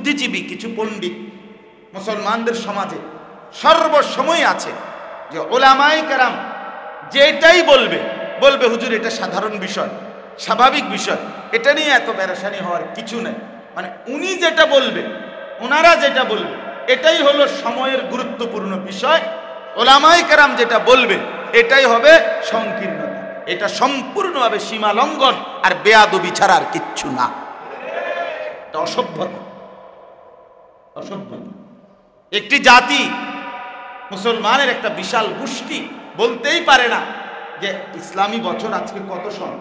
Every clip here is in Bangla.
বুদ্ধিজীবী কিছু পণ্ডিত মুসলমানদের সমাজে সর্বসময় আছে যে উলামায়ে কেরাম যেটাই বলবে হুজুর এটা সাধারণ বিষয়, স্বাভাবিক বিষয়, এটা নিয়ে এত পেরেশানি হওয়ার কিছু নেই। মানে উনি যেটা বলবে, ওনারা যেটা বলবে এটাই হলো সময়ের গুরুত্বপূর্ণ বিষয়। উলামায়ে কেরাম যেটা বলবে এটাই হবে সংকীর্ণতা। এটা সম্পূর্ণভাবে সীমা লঙ্ঘন আর বেয়াদবি ছাড়া আর কিচ্ছু না। এটা অসভ্যতা। একটি জাতি, মুসলমানের একটা বিশাল গোষ্ঠী বলতেই পারে না যে ইসলামী বছর আজকে কত সন।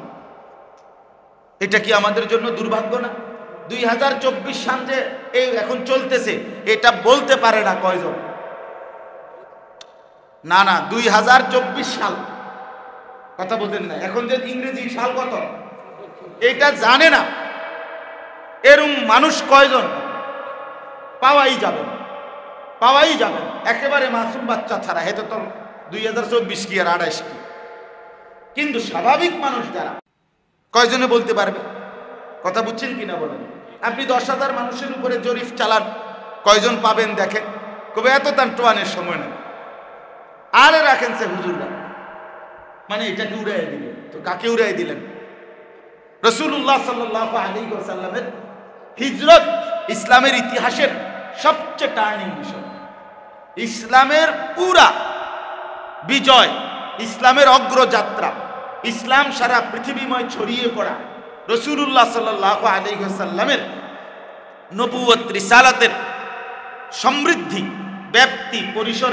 এটা কি আমাদের জন্য দুর্ভাগ্য না? 2024 সাল যে এই এখন চলতেছে, এটা বলতে পারে না কয়জন? না 2024 সাল কথা বলতেন না। এখন যে ইংরেজি সাল কত এটা জানে না, এরকম মানুষ কয়জন? পাওয়াই যাবে একেবারে মাসুম বাচ্চা ছাড়া। হেতু তো 2024 কি আর 28 কি। কিন্তু স্বাভাবিক মানুষ যারা, কয়জনে বলতে পারবে? কথা বুঝছেন কিনা বলেন? আপনি 10,000 মানুষের উপরে জরিপ চালান, কয়জন পাবেন দেখেন? কবে এত তার টোয়ানের সময় নেই। আরে রাখেন সে হুজুররা, মানে এটাকে উড়াই দিলেন। তো কাকে উড়াই দিলেন? রাসূলুল্লাহ সাল্লাল্লাহু আলাইহি ওয়াসাল্লামের হিজরত ইসলামের ইতিহাসের সবচেয়ে টার্নিং বিষয়। ইসলামের পুরা বিজয়, ইসলামের অগ্রযাত্রা, ইসলাম সারা পৃথিবীময় ছড়িয়ে পড়া, রাসূলুল্লাহ সাল্লাল্লাহু আলাইহি ওয়াসাল্লামের নবুয়ত রিসালাতের সমৃদ্ধি, ব্যাপ্তি, পরিসর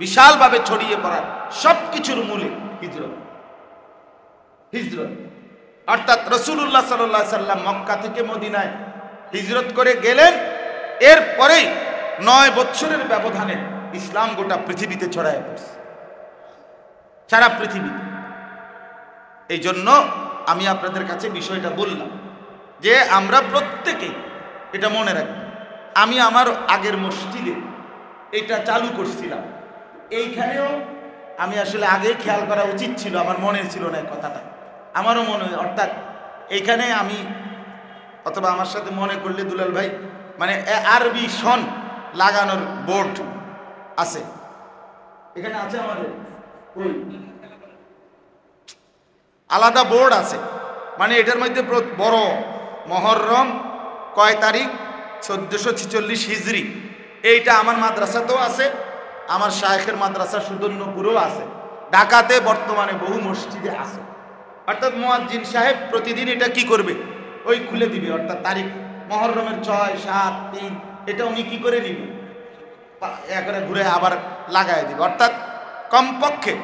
বিশালভাবে ছড়িয়ে পড়া সবকিছুর মূলে হিজরত। অর্থাৎ রাসূলুল্লাহ সাল্লাল্লাহু আলাইহি সাল্লাম মক্কা থেকে মদিনায় হিজরত করে গেলেন। এরপরে 9 বছরের ব্যবধানে ইসলাম গোটা পৃথিবীতে ছড়ায় পড়ছে, সারা পৃথিবীতে। এই জন্য আমি আপনাদের কাছে বিষয়টা বললাম যে আমরা প্রত্যেকেই এটা মনে রাখবো। আমি আমার আগের মসজিদে এটা চালু করছিলাম, এইখানেও আমি আসলে আগে খেয়াল করা উচিত ছিল, আমার মনে ছিল না কথাটা, আমারও মনে হয়। অর্থাৎ এইখানে আমি, অথবা আমার সাথে মনে করলে দুলাল ভাই, মানে আরবি সন লাগানোর বোর্ড আছে, এখানে আছে আমাদের আলাদা বোর্ড আছে। মানে এটার মধ্যে বড় মহররম কয় তারিখ 1446 হিজরি, এইটা আমার মাদ্রাসাতেও আছে, আমার শায়েখের মাদ্রাসা সুদর্ণপুরেও আছে, ঢাকাতে বর্তমানে বহু মসজিদে আছে। অর্থাৎ মুয়াজ্জিন সাহেব প্রতিদিন এটা কি করবে, ওই খুলে দিবে। অর্থাৎ তারিখ মহররমের 6, 7, 3 এটা উনি কি করে নিবে, একবারে ঘুরে আবার লাগাই দিবে। অর্থাৎ কমপক্ষে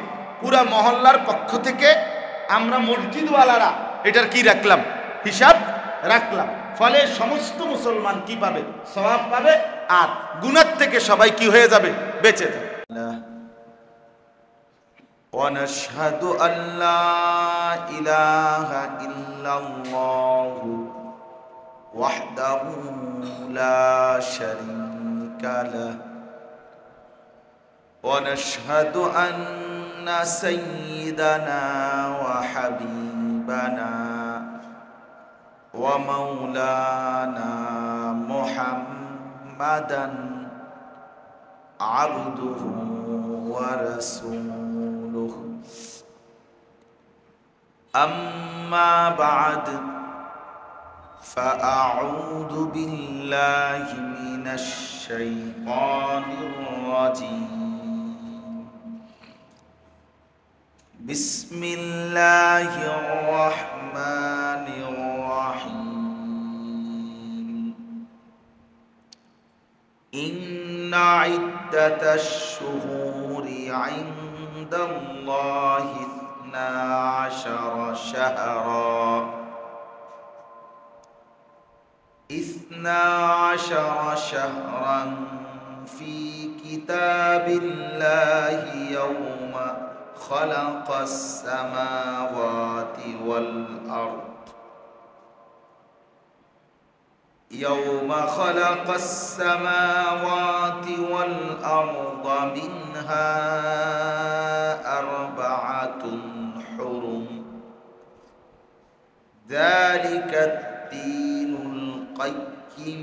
পুরা মহল্লার পক্ষ থেকে আমরা মসজিদওয়ালারা এটার কি রাখলাম, হিসাব রাখলাম। ফলে সমস্ত মুসলমান কি পাবে, সওয়াব পাবে, আর গুনাহ থেকে সবাই কি হয়ে যাবে, বেঁচে যাবে। ونشهد أن لا إله إلا الله وحده لا شريك له ونشهد أن سيدنا وحبيبنا ومولانا محمدا عبده ورسوله أما بعد فأعوذ بالله من الشيطان الرجيم بسم الله الرحمن الرحيم إن عدة الشهور عند الله 12 شهرا 12 شهرا في كتاب الله يوم خلق السماوات والأرض يوم خلق السماوات والأرض منها 4 حرم ذلك الدين القيم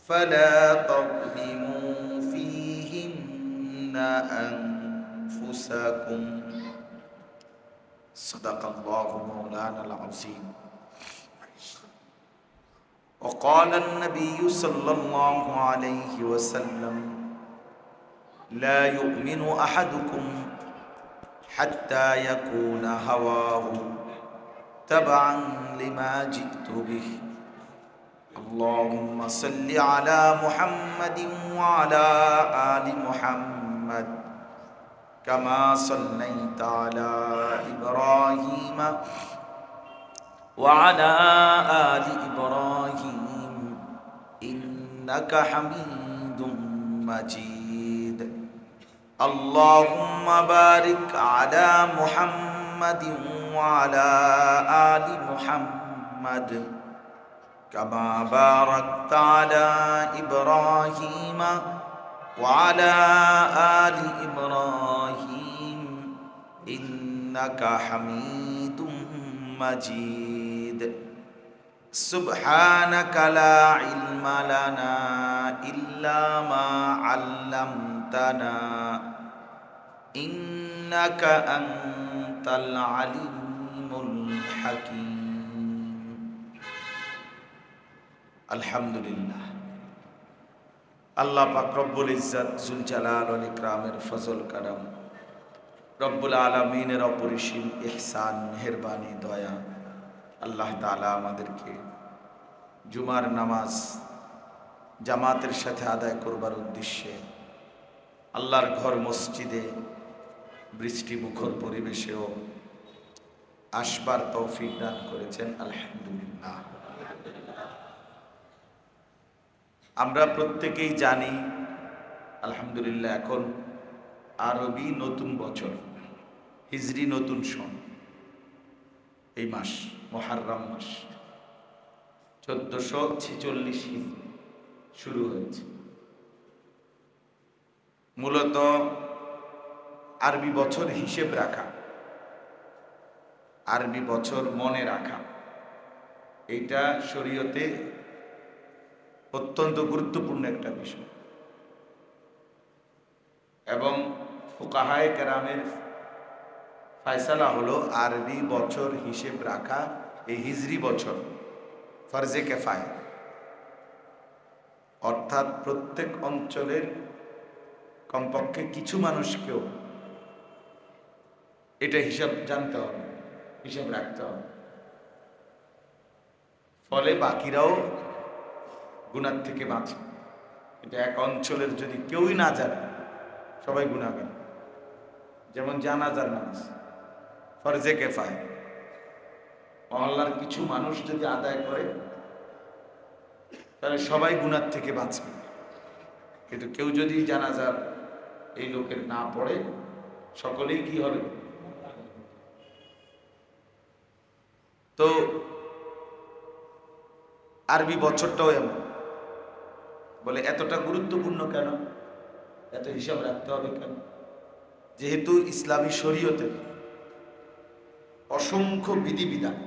فلا تظلموا فيهن أنفسكم صدق الله مولانا العظيم. وقال النبي صلى الله عليه وسلم لا يؤمن أحدكم حتى يكون هواه تبعا لما جئت به. اللهم صل على محمد وعلى آل محمد كما صليت على إبراهيم وعلى آل إبراهيم إنك حميد مجيد. اللهم بارك على محمد وعلى آل محمد كما باركت على إبراهيم وعلى آل إبراهيم إنك حميد مجيد. سبحانك لا علم لنا إلا ما علمتنا إنك أنت العليم الحكيم. الحمد لله. আল্লাহ পাক রব্বুল ইজ্জত জুল জালাল ওয়াল ইকরামের ফজল করম, রব্বুল আলামিনের অপরিসীম ইহসান, মেহেরবানি, দয়া, আল্লাহ তাআলা আমাদেরকে জুমার নামাজ জামাতের সাথে আদায় করবার উদ্দেশ্যে আল্লাহর ঘর মসজিদে বৃষ্টি মুখর পরিবেশেও আসবার তৌফিক দান করেছেন। আলহামদুলিল্লাহ। আমরা প্রত্যেকেই জানি আলহামদুলিল্লাহ এখন আরবি নতুন বছর, হিজরি নতুন সন, এই মাস মুহররম মাস 1446 শুরু হয়েছে। মূলত আরবি বছর হিসেব রাখা, আরবি বছর মনে রাখা, এইটা শরীয়তে অত্যন্ত গুরুত্বপূর্ণ একটা বিষয় এবং ফুকাহায়ে কেরামের ফয়সালা হলো আরবি বছর হিসেব রাখা এই হিজরি বছর ফরজে কিফায়া, অর্থাৎ প্রত্যেক অঞ্চলের কমপক্ষে কিছু মানুষকেও এটা হিসাব জানতে হবে, হিসাব রাখতে হবে, ফলে বাকিরাও গুনাহ থেকে বাঁচে। এটা এক অঞ্চলের যদি কেউই না জানে সবাই গুনাহগার। যেমন জানাজার নামাজ ফরজে কিফায়া, মহল্লার কিছু মানুষ যদি আদায় করে তাহলে সবাই গুনাহ থেকে বাঁচবে, কিন্তু কেউ যদি জানাজার এই লোকের না পড়ে সকলেই কি হবে। তো আরবি বছরটাও এমন, বলে এতটা গুরুত্বপূর্ণ কেন, এত হিসাব রাখতে হবে কেন? যেহেতু ইসলামী শরীয়তে অসংখ্য বিধিবিধান,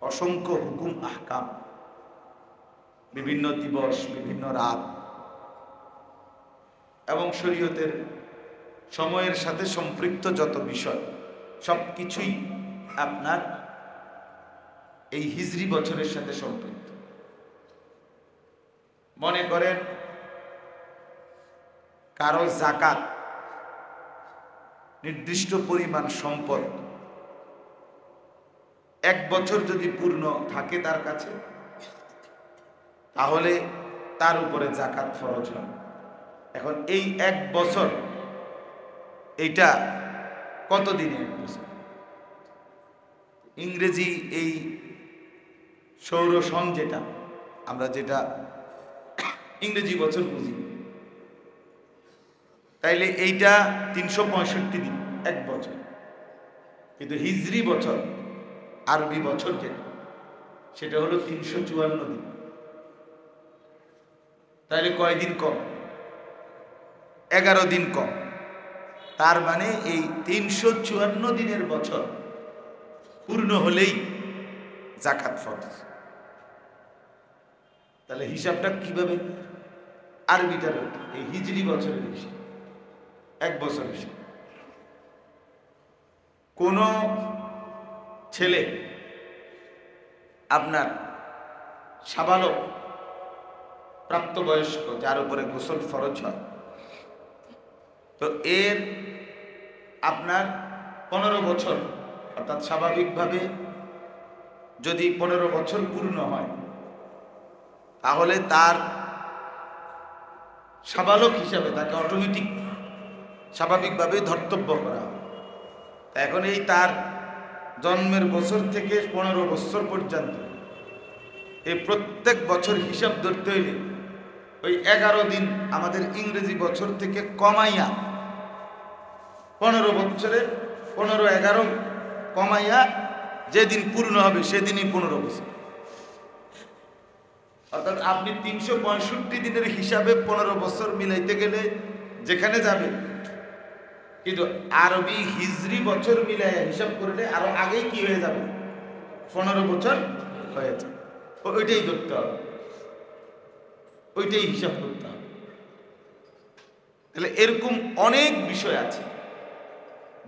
অসংখ্য হুকুম আহকাম, বিভিন্ন দিবস, বিভিন্ন রাত এবং শরীয়তের সময়ের সাথে সম্পৃক্ত যত বিষয় সবকিছুই আপনার এই হিজরি বছরের সাথে সম্পৃক্ত। মনে করেন কারো যাকাত, নির্দিষ্ট পরিমাণ সম্পদ এক বছর যদি পূর্ণ থাকে তার কাছে, তাহলে তার উপরে যাকাত ফরজ হয়। এখন এই এক বছর, এইটা কত দিনে এক বছর? ইংরেজি এই সৌর সন, যেটা আমরা যেটা ইংরেজি বছর বুঝি, তাইলে এইটা 365 দিন এক বছর, কিন্তু হিজরি বছর আরবি বছর যেটা সেটা হলো 354 দিন। তাইলে কয়দিন কম? 11 দিন কম। তার মানে এই 354 দিনের বছর পূর্ণ হলেই যাকাত ফরজ। তাহলে হিসাবটা কিভাবে? আরবিটার এই হিজরি বছরের হিসাব, 1 বছর হিসাব। কোন ছেলে আপনার সাবালক প্রাপ্তবয়স্ক, যার উপরে গোসল ফরজ হয়, তো এর আপনার 15 বছর, অর্থাৎ স্বাভাবিকভাবে যদি 15 বছর পূর্ণ হয়, তাহলে তার সাবালক হিসাবে তাকে অটোমেটিক স্বাভাবিকভাবে ধর্তব্য করা হয়। এখন এই তার জন্মের বছর থেকে 15 বছর পর্যন্ত এই প্রত্যেক বছর হিসাব ধরতে হইলে ওই 11 দিন আমাদের ইংরেজি বছর থেকে কমাইয়া 15 বছরে 15-11 কমাইয়া যেদিন পূর্ণ হবে সেদিনই 15 বছর। অর্থাৎ আপনি 365 দিনের হিসাবে 15 বছর মিলাইতে গেলে যেখানে যাবে, কিন্তু আরবি হিজরি বছর মিলাইয়া হিসাব করলে আরো আগেই কি হয়ে যাবে? 15 বছর হয়ে যাবে। ওইটাই ধরতে হবে, ওইটাই হিসাব করতে হবে। তাহলে এরকম অনেক বিষয় আছে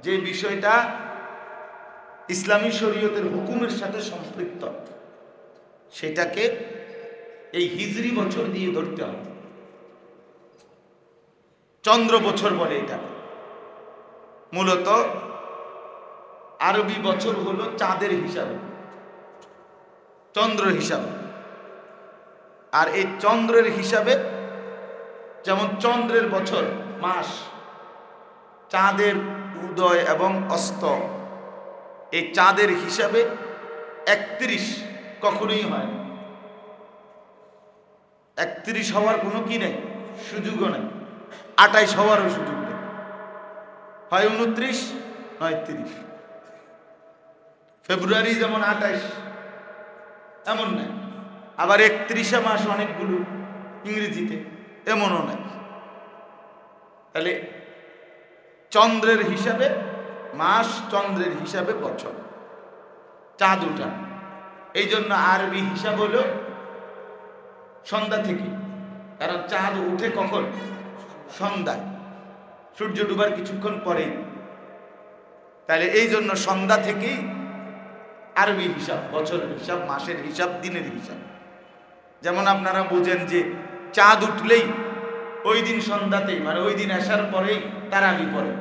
যে বিষয়টা ইসলামী শরীয়তের হুকুমের সাথে সম্পৃক্ত, সেটাকে এই হিজরি বছর দিয়ে ধরতে হবে। চন্দ্র বছর বলে এটা। মূলত আরবি বছর হলো চাঁদের হিসাবে, চন্দ্র হিসাবে। আর এই চন্দ্রের হিসাবে, যেমন চন্দ্রের বছর মাস, চাঁদের উদয় এবং অস্ত, এই চাঁদের হিসাবে 31 কখনোই হয় না। 31 হওয়ার কোনো কি নেই, সুযোগও নেই। 28 হওয়ারও সুযোগ নেই, হয় 29 নয় 30। ফেব্রুয়ারি যেমন 28 এমন নাই, আবার 31 মাস অনেকগুলো ইংরেজিতে, এমনও নাই। তাহলে চন্দ্রের হিসাবে মাস, চন্দ্রের হিসাবে বছর, চাঁদ উঠা। এই জন্য আরবি হিসাব হলো সন্ধ্যা থেকে, কারণ চাঁদ উঠে কখন? সন্ধ্যায়, সূর্য ডুবার কিছুক্ষণ পরেই। তাহলে এই জন্য সন্ধ্যা থেকেই আরবি হিসাব, বছরের হিসাব, মাসের হিসাব, দিনের হিসাব। যেমন আপনারা বুঝেন যে চাঁদ উঠলেই ওই দিন সন্ধ্যাতেই, মানে ওই দিন আসার পরেই তারাবি পড়ে,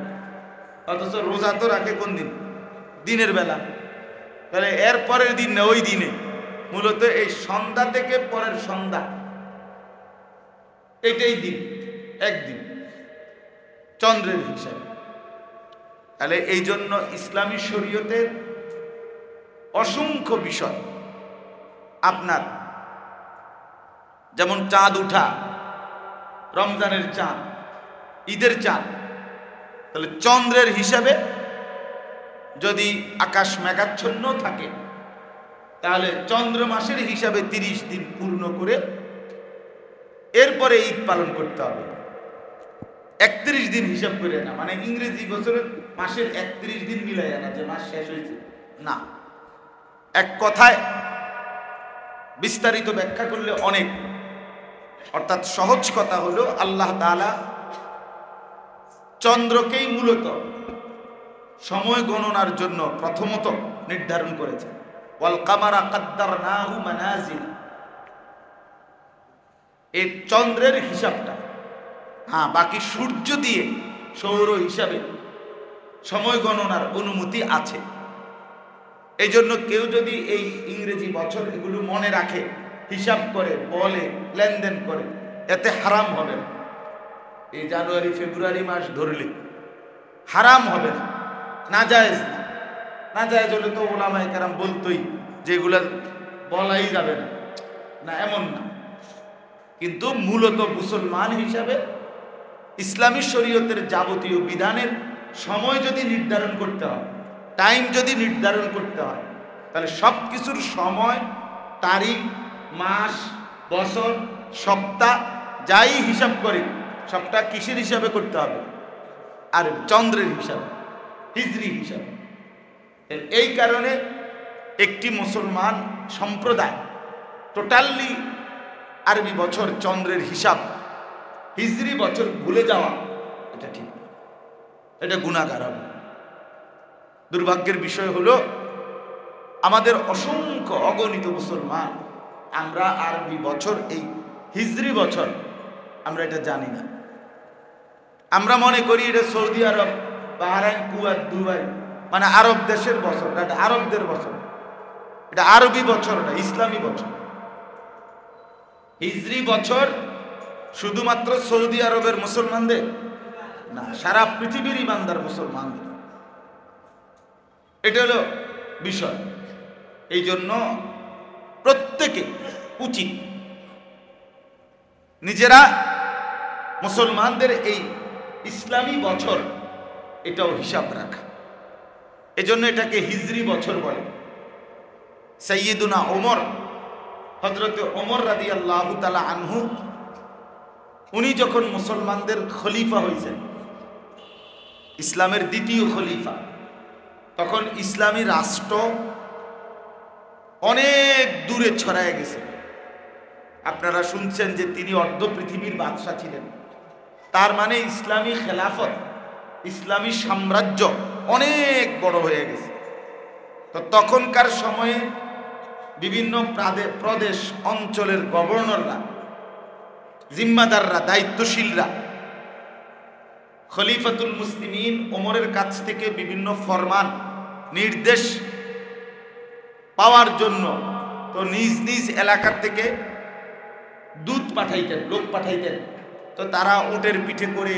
অথচ রোজা তো রাখে কোন দিন? দিনের বেলা। তাহলে এর পরের দিন না, ওই দিনে। মূলত এই সন্ধ্যা থেকে পরের সন্ধ্যা, এটাই দিন, একদিন চন্দ্রের হিসাবে। তাহলে এই জন্য ইসলামী শরীয়তের অসংখ্য বিষয়, আপনার যেমন চাঁদ উঠা, রমজানের চাঁদ, ঈদের চাঁদ, তাহলে চন্দ্রের হিসাবে যদি আকাশ মেঘাচ্ছন্ন থাকে, তাহলে চন্দ্র মাসের হিসাবে 30 দিন পূর্ণ করে এরপরে ঈদ পালন করতে হবে। 31 দিন হিসাব করে না, মানে ইংরেজি বছরের মাসের 31 দিন মিলাই না যে মাস শেষ হয়েছে, না। এক কথায় বিস্তারিত ব্যাখ্যা করলে অনেক, অর্থাৎ সহজ কথা হলো আল্লাহ তাআলা চন্দ্রকেই মূলত সময় গণনার জন্য প্রথমত নির্ধারণ করেছে। ওয়াল কামারা কাদ্দারনাহু মানাজিল, এই চন্দ্রের হিসাবটা, হ্যাঁ, বাকি সূর্য দিয়ে সৌর হিসাবে সময় গণনার অনুমতি আছে। এই জন্য কেউ যদি এই ইংরেজি বছর এগুলো মনে রাখে, হিসাব করে, বলে, লেনদেন করে, এতে হারাম হবে না। এই জানুয়ারি ফেব্রুয়ারি মাস ধরলে হারাম হবে না, নাজায়েজ না। নাজায়েজ হলে তো ওলামায়ে কেরাম বলতোই যে এগুলা বলাই যাবে না, না এমন না। কিন্তু মূলত মুসলমান হিসাবে ইসলামী শরীয়তের যাবতীয় বিধানের সময় যদি নির্ধারণ করতে হয়, টাইম যদি নির্ধারণ করতে হয়, তাহলে সব কিছুর সময়, তারিখ, মাস, বছর, সপ্তাহ যাই হিসাব করে সবটা কিসের হিসাবে করতে হবে? আর চন্দ্রের হিসাবে, হিজরি হিসাবে। এই কারণে একটি মুসলমান সম্প্রদায় টোটালি আরবি বছর চন্দ্রের হিসাব হিজরি বছর ভুলে যাওয়া এটা ঠিক, এটা গুনাহগার হবে। দুর্ভাগ্যের বিষয় হলো আমাদের অসংখ্য অগণিত মুসলমান আমরা আরবি বছর এই হিজরি বছর আমরা এটা জানি না। আমরা মনে করি এটা সৌদি আরব, বাহরাইন, কুয়েত, দুবাই মানে আরব দেশের বছর, এটা আরবদের বছর, এটা আরবি বছর না, ইসলামী বছর। হিজরি বছর শুধুমাত্র সৌদি আরবের মুসলমানদের না, সারা পৃথিবীর ইমানদার মুসলমানদের। এটা হলো বিষয়। এই জন্য প্রত্যেকে উচিত নিজেরা মুসলমানদের এই ইসলামী বছর এটাও হিসাব রাখা। এজন্য এটাকে হিজরি বছর বলে। সাইয়্যিদুনা ওমর, হযরত ওমর রাদিয়াল্লাহু তাআলা আনহু, উনি যখন মুসলমানদের খলিফা হয়েছেন, ইসলামের দ্বিতীয় খলিফা, তখন ইসলামী রাষ্ট্র অনেক দূরে ছড়ায় গেছে। আপনারা শুনছেন যে তিনি অর্ধ পৃথিবীর বাদশা ছিলেন। তার মানে ইসলামী খেলাফত, ইসলামী সাম্রাজ্য অনেক বড় হয়ে গেছে। তো তখনকার সময়ে বিভিন্ন প্রদেশ অঞ্চলের গভর্নররা, জিম্মাদাররা, দায়িত্বশীলরা খলিফাতুল মুসলিমিন ওমরের কাছ থেকে বিভিন্ন ফরমান নির্দেশ পাওয়ার জন্য তো নিজ নিজ এলাকার থেকে দূত পাঠাইতেন, লোক পাঠাইতেন। তো তারা উটের পিঠে করে,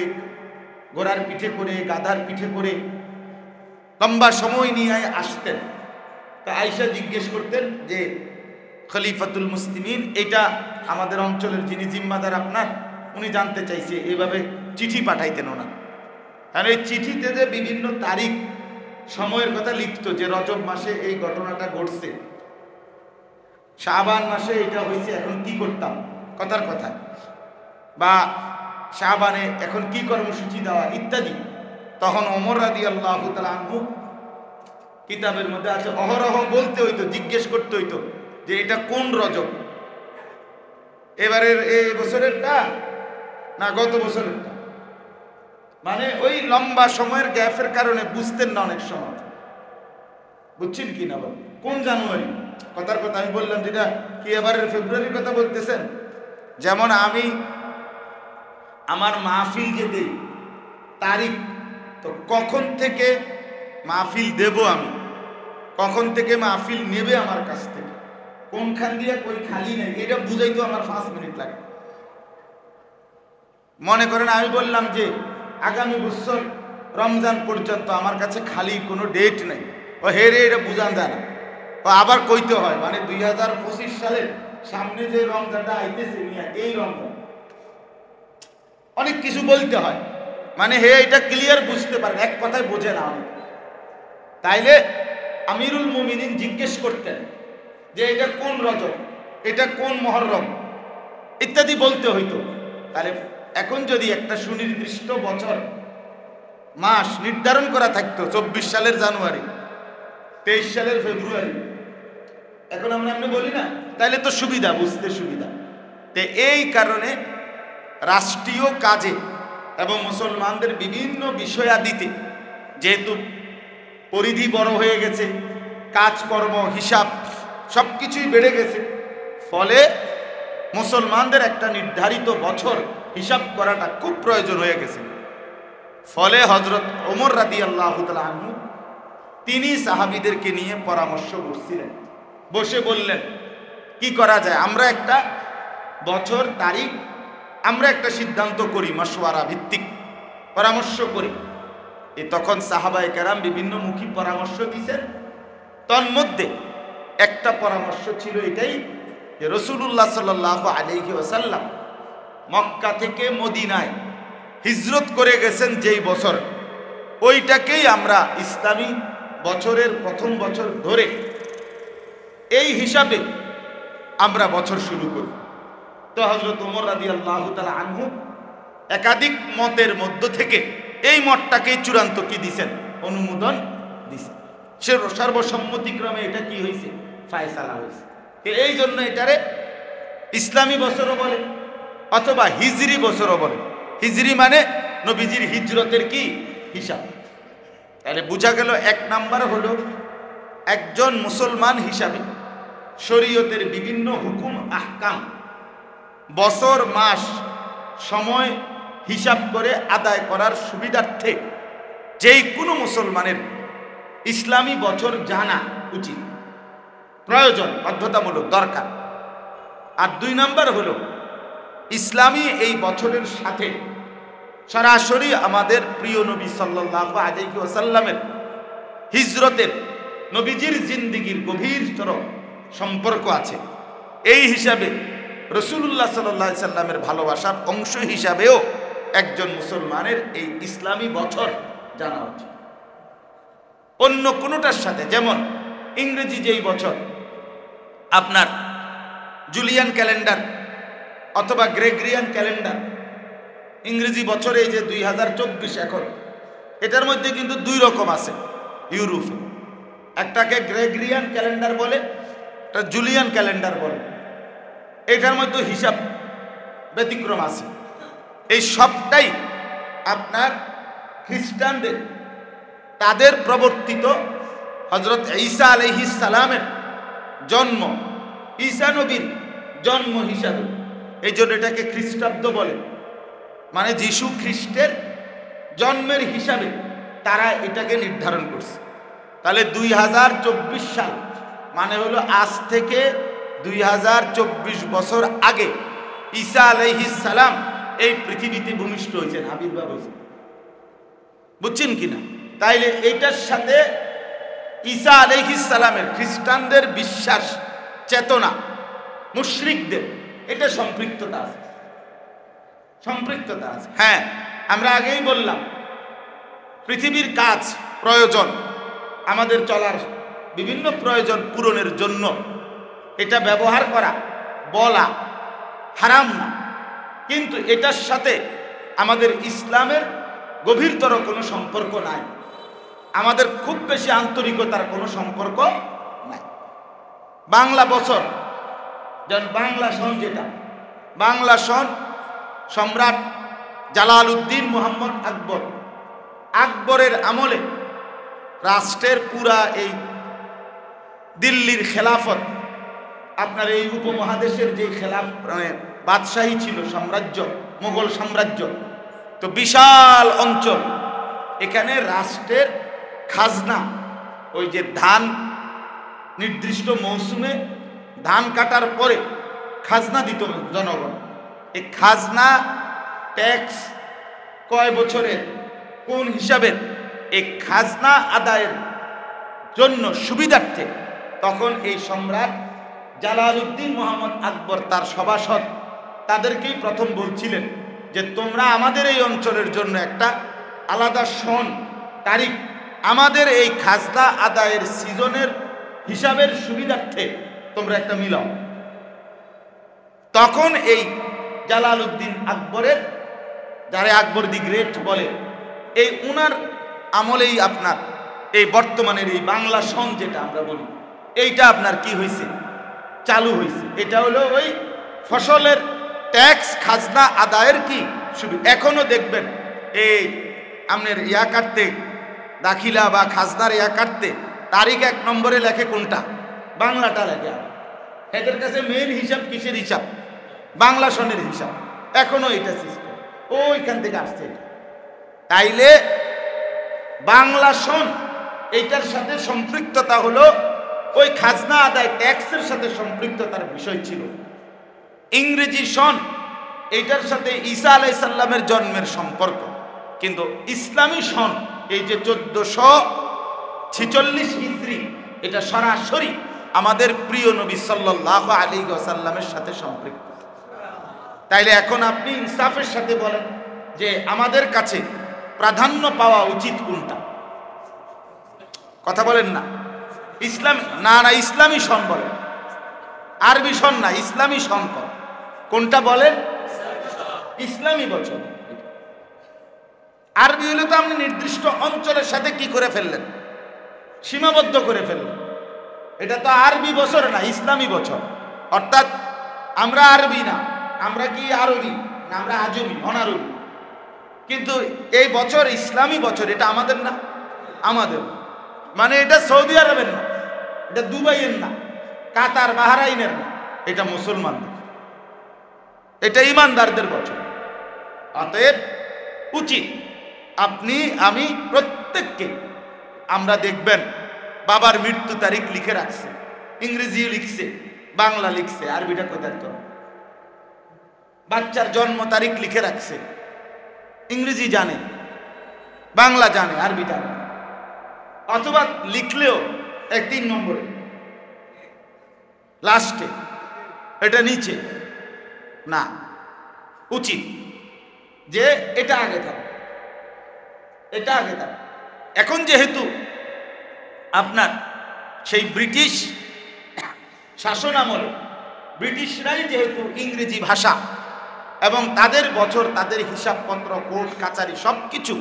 ঘোড়ার পিঠে করে, গাধার পিঠে করে লম্বা সময় নিয়ে আসতেন। তা আয়েশা জিজ্ঞেস করতেন যে খলিফাতুল মুসলিমিন, এটা আমাদের অঞ্চলের যিনি জিম্মাদার আপনার, উনি জানতে চাইছে। এইভাবে চিঠি পাঠাইতেন ওনার। কারণ এই চিঠিতে যে বিভিন্ন তারিখ সময়ের কথা লিখতো, যে রজব মাসে এই ঘটনাটা ঘটছে, শাবান মাসে এটা হয়েছে, এখন কি করতাম, কথার কথা, বা শাবানে এখন কি কর্মসূচি দেওয়া ইত্যাদি। তখন ওমর রাদিয়াল্লাহু তাআলা আনহু কিতাবের মধ্যে আছে, অহরহ বলতে হইতো, জিজ্ঞেস করতে হইতো যে এটা কোন রজব, এবারের এই বছরেরটা না গত বছরেরটা। মানে ওই লম্বা সময়ের গ্যাপের কারণে বুঝতেন না অনেক সময়। বুঝছেন কি না? কোন জানুয়ারি, কথার কথা আমি বললাম যেটা কি এবারের ফেব্রুয়ারির কথা বলতেছেন। যেমন আমি আমার মাহফিল যে দেই তারিখ, তো কখন থেকে মাহফিল দেব আমি, কখন থেকে মাহফিল নেবে আমার কাছ থেকে, কোনখান দিয়ে কই খালি নেই, এটা বুঝাইতো আমার 5 মিনিট লাগে। মনে করেন আমি বললাম যে আগামী বছর রমজান পর্যন্ত আমার কাছে খালি কোনো ডেট নেই, ও হেরে এটা বুঝান যায় না। ও আবার কইতে হয়, মানে 2025 সালের সামনে যে রমজানটা আইতেছে, এই রমজান, অনেক কিছু বলতে হয়। মানে হে এটা ক্লিয়ার বুঝতে পারেন, এক কথায় বোঝে না অনেক। তাইলে আমিরুল মুমিনিন জিজ্ঞেস করতেন যে এটা কোন রজব, এটা কোন মুহররম ইত্যাদি বলতে হইতো। তাহলে এখন যদি একটা সুনির্দিষ্ট বছর মাস নির্ধারণ করা থাকতো, 24 সালের জানুয়ারি, 23 সালের ফেব্রুয়ারি, এখন আমরা এমনি বলি না, তাইলে তো সুবিধা, বুঝতে সুবিধা। তো এই কারণে রাষ্ট্রীয় কাজে এবং মুসলমানদের বিভিন্ন বিষয়াদিতে যেহেতু পরিধি বড় হয়ে গেছে, কাজকর্ম, হিসাব সবকিছুই বেড়ে গেছে, ফলে মুসলমানদের একটা নির্ধারিত বছর হিসাব করাটা খুব প্রয়োজন হয়ে গেছে। ফলে হযরত ওমর রাদিয়াল্লাহু তাআলা আনহু তিনি সাহাবীদেরকে নিয়ে পরামর্শ করছিলেন, বসে বললেন কি করা যায়, আমরা একটা বছর তারিখ আমরা একটা সিদ্ধান্ত করি, মাশওয়ারা ভিত্তিক পরামর্শ করি। তখন সাহাবায়ে কেরাম বিভিন্ন মুখী পরামর্শ দিয়েছেন। তন্মধ্যে একটা পরামর্শ ছিল এটাই যে রাসূলুল্লাহ সাল্লাল্লাহু আলাইহি ওয়াসাল্লাম মক্কা থেকে মদিনায় হিজরত করে গেছেন যেই বছর, ওইটাকেই আমরা ইসলামী বছরের প্রথম বছর ধরে এই হিসাবে আমরা বছর শুরু করি। তো হযরত ওমর রাদিয়াল্লাহু তাআলা আনহু একাধিক মতের মধ্য থেকে এই মতটাকেই চূড়ান্ত কি দিয়েছেন, অনুমোদন দিয়েছেন। সে সর্বসম্মতিক্রমে এটা কি হয়েছে, ফায়সালা হয়েছে। এই জন্য এটারে ইসলামী বছরও বলে অথবা হিজরি বছরও বলে। হিজরি মানে নবীজির হিজরতের কি হিসাব। তাহলে বোঝা গেল এক নাম্বার হলো একজন মুসলমান হিসাবে শরীয়তের বিভিন্ন হুকুম আহকাম বছর মাস সময় হিসাব করে আদায় করার সুবিধার্থে যেই কোনো মুসলমানের ইসলামী বছর জানা উচিত, প্রয়োজন, বাধ্যতামূলক, দরকার। আর 2 নাম্বার হলো ইসলামী এই বছরের সাথে সরাসরি আমাদের প্রিয় নবী সাল্লাল্লাহু আলাইহি ওয়াসাল্লামের হিজরতের নবীজির জিন্দেগীর গভীরতর সম্পর্ক আছে। এই হিসাবে রাসূলুল্লাহ সাল্লাল্লাহু আলাইহি সাল্লামের ভালোবাসার অংশ হিসাবেও একজন মুসলমানের এই ইসলামী বছর জানা উচিত। অন্য কোনোটার সাথে, যেমন ইংরেজি যেই বছর আপনার জুলিয়ান ক্যালেন্ডার অথবা গ্রেগরিয়ান ক্যালেন্ডার, ইংরেজি বছরে এই যে 2024 এখন, এটার মধ্যে কিন্তু 2 রকম আছে ইউরোপে। একটাকে গ্রেগরিয়ান ক্যালেন্ডার বলে, একটা জুলিয়ান ক্যালেন্ডার বলে। এটার মধ্যে হিসাব ব্যতিক্রম আছে। এই সবটাই আপনার খ্রিস্টানদের তাদের প্রবর্তিত হযরত ঈসা আলাইহিস সালামের জন্ম, ঈসা নবীর জন্ম হিসাবে, এই জন্য এটাকে খ্রিস্টাব্দ বলে, মানে যীশু খ্রিস্টের জন্মের হিসাবে তারা এটাকে নির্ধারণ করছে। তাহলে 2024 সাল মানে হলো আজ থেকে 2024 বছর আগে ঈসা আলাইহিস সালাম এই পৃথিবীতে ভূমিষ্ঠ হয়েছেন, আবির্ভাব হয়েছেন। বুঝছেন কিনা? তাইলে এইটার সাথে ঈসা আলাইহিস সালামের খ্রিস্টানদের বিশ্বাস চেতনা, মুশরিকদের, এটা সম্পৃক্ততা আছে, সম্পৃক্ততা আছে। হ্যাঁ, আমরা আগেই বললাম পৃথিবীর কাজ, প্রয়োজন, আমাদের চলার বিভিন্ন প্রয়োজন পূরণের জন্য এটা ব্যবহার করা, বলা হারাম না, কিন্তু এটার সাথে আমাদের ইসলামের গভীরতর কোনো সম্পর্ক নাই, আমাদের খুব বেশি আন্তরিকতার কোনো সম্পর্ক নাই। বাংলা বছর, যেমন বাংলা সন, যেটা বাংলা সন সম্রাট জালালউদ্দিন মুহাম্মদ আকবর, আকবরের আমলে রাষ্ট্রের পুরা এই দিল্লির খেলাফত, আপনার এই উপমহাদেশের যে মানে বাদশাহী ছিল, সাম্রাজ্য, মোগল সাম্রাজ্য, তো বিশাল অঞ্চল, এখানে রাষ্ট্রের খাজনা, ওই যে ধান নির্দিষ্ট মৌসুমে ধান কাটার পরে খাজনা দিত জনগণ, এই খাজনা ট্যাক্স কয় বছরের কোন হিসাবে, এই খাজনা আদায়ের জন্য সুবিধার্থে তখন এই সম্রাট জালালউদ্দিন মুহাম্মদ আকবর তার সভাসদ তাদেরকেই প্রথম বলছিলেন যে তোমরা আমাদের এই অঞ্চলের জন্য একটা আলাদা সন তারিখ, আমাদের এই খাজনা আদায়ের সিজনের হিসাবের সুবিধার্থে তোমরা একটা মিলাও। তখন এই জালালউদ্দিন আকবরের, যারে আকবর দি গ্রেট বলে, এই উনার আমলেই আপনার এই বর্তমানের এই বাংলা সন যেটা আমরা বলি, এইটা আপনার কি হয়েছে, চালু হয়েছে। এটা হলো ওই ফসলের ট্যাক্স খাজনা আদায়ের কি সুবিধা। এখনো দেখবেন এই আপনার ইয়া কাটতে, দাখিলা বা খাজনার ইয়া কাটতে তারিখ 1 নম্বরে লেখে কোনটা, বাংলাটা লেখে। এদের কাছে মেইন হিসাব কিসের হিসাব, বাংলা সনের হিসাব। এখনো এটা সিস্টেম, ওইখান থেকে আসছে। তাইলে বাংলা সন এইটার সাথে সম্পৃক্ততা হলো ওই খাজনা আদায় ট্যাক্সের সাথে সম্পৃক্ততার বিষয় ছিল। ইংরেজি সন এইটার সাথে ঈসা আলাইহিস সালামের জন্মের সম্পর্ক। কিন্তু ইসলামী সন এই যে 1446 হিজরি, এটা সরাসরি আমাদের প্রিয় নবী সাল্লাল্লাহু আলাইহি ওয়াসাল্লামের সাথে সম্পৃক্ত। তাইলে এখন আপনি ইনসাফের সাথে বলেন যে আমাদের কাছে প্রাধান্য পাওয়া উচিত কোনটা? কথা বলেন না। ইসলাম না, ইসলামী সন বলেন, আরবি সন না, ইসলামী সন কোনটা বলেন? ইসলামী বছর। আরবি হলে তো আপনি নির্দিষ্ট অঞ্চলের সাথে কি করে ফেললেন, সীমাবদ্ধ করে ফেললেন। এটা তো আরবি বছর না, ইসলামী বছর। অর্থাৎ আমরা আরবি না, আমরা কি আরবি না, আমরা আজমি অনারবি। কিন্তু এই বছর ইসলামী বছর, এটা আমাদের না, আমাদের মানে এটা সৌদি আরবের না, এটা দুবাইয়ের না, কাতার বাহরাইনের না, এটা মুসলমানদের, এটা ইমানদারদের বছর। অতএব উচিত আপনি আমি প্রত্যেককে, আমরা দেখবেন বাবার মৃত্যু তারিখ লিখে রাখছে, ইংরেজিও লিখছে, বাংলা লিখছে, আরবিটা কোথায় তো, বাচ্চার জন্ম তারিখ লিখে রাখছে, ইংরেজি জানে, বাংলা জানে, আরবি জানে, অথবা লিখলেও 3 নম্বরে লাস্টে, এটা নিচে না, উচিত যে এটা আগে থাকে, এটা আগে থাকে। এখন যেহেতু আপনার সেই ব্রিটিশ শাসন আমলে ব্রিটিশরাই যেহেতু ইংরেজি ভাষা এবং তাদের বছর, তাদের হিসাবপত্র, কোর্ট কাচারি সব কিছু,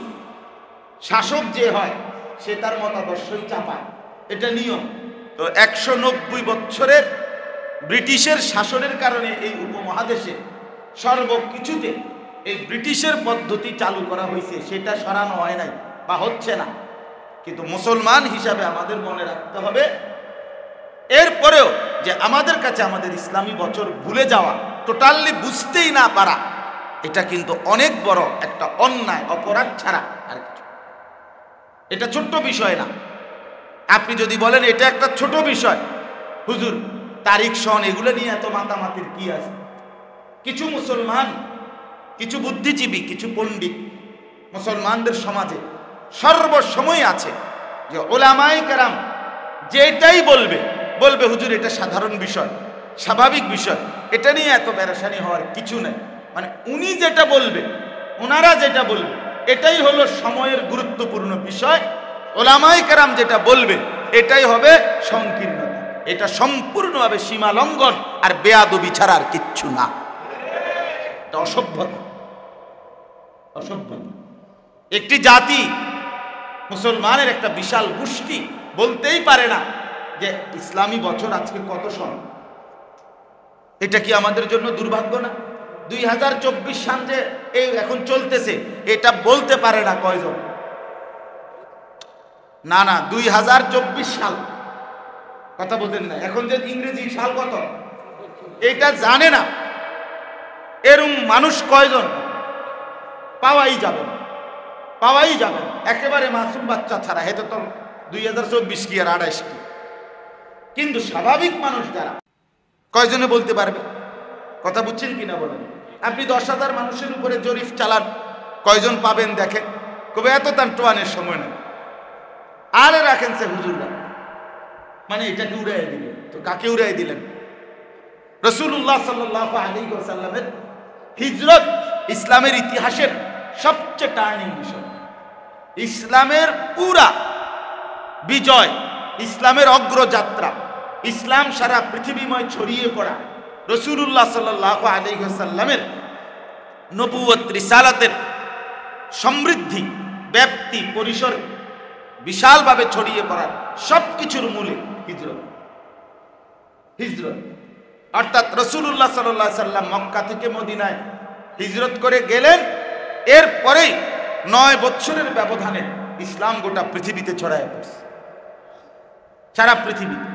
শাসক যে হয় সে তার মতাদর্শই চাপায়, এটা নিয়ম। তো 190 বছরের ব্রিটিশের শাসনের কারণে এই উপমহাদেশে সর্বকিছুতে এই ব্রিটিশের পদ্ধতি চালু করা হয়েছে, সেটা সরানো হয় নাই বা হচ্ছে না। কিন্তু মুসলমান হিসাবে আমাদের মনে রাখতে হবে, এরপরেও যে আমাদের কাছে আমাদের ইসলামী বছর ভুলে যাওয়া, টোটালি বুঝতেই না পারা, এটা কিন্তু অনেক বড় একটা অন্যায়, অপরাধ ছাড়া আর কিছু। এটা ছোট্ট বিষয় না। আপনি যদি বলেন এটা একটা ছোট বিষয়, হুজুর তারিখ সন এগুলো নিয়ে এত মাতামাতির কি আছে? কিছু মুসলমান, কিছু বুদ্ধিজীবী, কিছু পণ্ডিত মুসলমানদের সমাজে সর্বসময় আছে যে ওলামায়ে কেরাম যেটাই বলবে হুজুর এটা সাধারণ বিষয়, স্বাভাবিক বিষয়, এটা নিয়ে এত পেরেশানি হওয়ার কিছু নেই। মানে উনি যেটা বলবে, ওনারা যেটা বলবে, এটাই হলো সময়ের গুরুত্বপূর্ণ বিষয়। ওলামায়ে কেরাম যেটা বলবে এটাই হবে সংকীর্ণতা, এটা সম্পূর্ণভাবে সীমা লঙ্ঘন আর বেয়াদবি ছাড়া আর কিচ্ছু না। এটা অসভ্যতা, অসভ্যতা। একটি জাতি, মুসলমানের একটা বিশাল গোষ্ঠী বলতেই পারে না যে ইসলামী বছর আজকে কত সন। এটা কি আমাদের জন্য দুর্ভাগ্য না? 2024 সাল যে এই এখন চলতেছে, এটা বলতে পারে না কয়জন? না না, 2024 সাল কথা বলতেন না, এখন যে ইংরেজি সাল কত এটা জানে না, এরম মানুষ কয়জন? পাওয়াই যাবে, পাওয়াই যাবে, একেবারে মাসুম বাচ্চা ছাড়া। হেতু তো 2024 কি আর 28 কি। কিন্তু স্বাভাবিক মানুষ যারা, কয়জনে বলতে পারবে? কথা বুঝছেন কিনা বলেন? আপনি 10,000 মানুষের উপরে জরিপ চালান, কয়জন পাবেন দেখেন? কবে এত তার টোয়ানের সময় নেই, আরে রাখেন সে হুজুররা, মানে এটাকে উড়াই দিলেন। তো কাকে উড়াই দিলেন? রাসূলুল্লাহ সাল্লাল্লাহু আলাইহি ওয়াসাল্লামের হিজরত ইসলামের ইতিহাসের সবচেয়ে টার্নিং বিষয়। ইসলামের পুরা বিজয়, ইসলামের অগ্রযাত্রা, ইসলাম সারা পৃথিবীময় ছড়িয়ে পড়া, রাসূলুল্লাহ সাল্লাল্লাহু আলাইহি ওয়াসাল্লামের নবুয়ত রিসালাতের সমৃদ্ধি, ব্যাপ্তি, পরিসর বিশালভাবে ছড়িয়ে পড়া সবকিছুর মূলে হিজরত। হিজরত অর্থাৎ রাসূলুল্লাহ সাল্লাল্লাহু আলাইহি ওয়াসাল্লাম মক্কা থেকে মদিনায় হিজরত করে গেলেন, এরপরেই 9 বছরের ব্যবধানে ইসলাম গোটা পৃথিবীতে ছড়ায় পড়ছে, সারা পৃথিবীতে।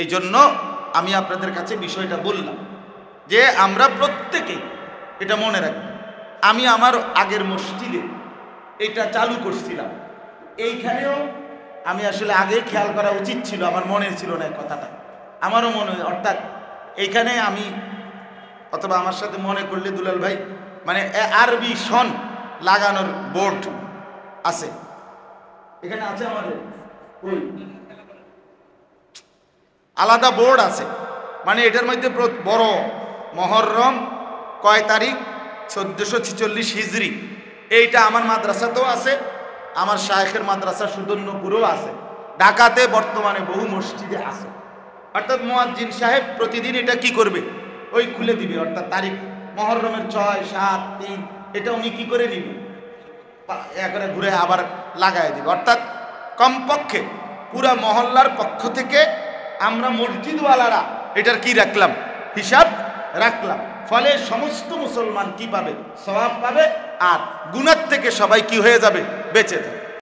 এই জন্য আমি আপনাদের কাছে বিষয়টা বললাম যে আমরা প্রত্যেকেই এটা মনে রাখবো। আমি আমার আগের মসজিদে এটা চালু করছিলাম, এইখানেও আমি আসলে আগে খেয়াল করা উচিত ছিল, আমার মনে ছিল না কথাটা, আমারও মনে হয়। অর্থাৎ এইখানে আমি, অথবা আমার সাথে মনে করলে দুলাল ভাই, মানে আরবি সন লাগানোর বোর্ড আছে, এখানে আছে আমাদের ওই আলাদা বোর্ড আছে। মানে এটার মধ্যে বড় মহররম কয় তারিখ 1446 হিজরি, এইটা আমার মাদ্রাসাতেও আছে, আমার শায়েখের মাদ্রাসা সুদর্ণপুরেও আছে, ঢাকাতে বর্তমানে বহু মসজিদে আছে। অর্থাৎ মুয়াজ্জিন সাহেব প্রতিদিন এটা কি করবে, ওই খুলে দিবে, অর্থাৎ তারিখ মহররমের 6, 7, 3 এটা উনি কি করে নিবে, একবারে ঘুরে আবার লাগাই দিবে। অর্থাৎ কমপক্ষে পুরা মহল্লার পক্ষ থেকে আমরা মসজিদওয়ালারা এটার কি রাখলাম, হিসাব রাখলাম। ফলে সমস্ত মুসলমান কি পাবে? সওয়াব পাবে, আর গুনাহ থেকে সবাই কি হয়ে যাবে? বেঁচে যাবে।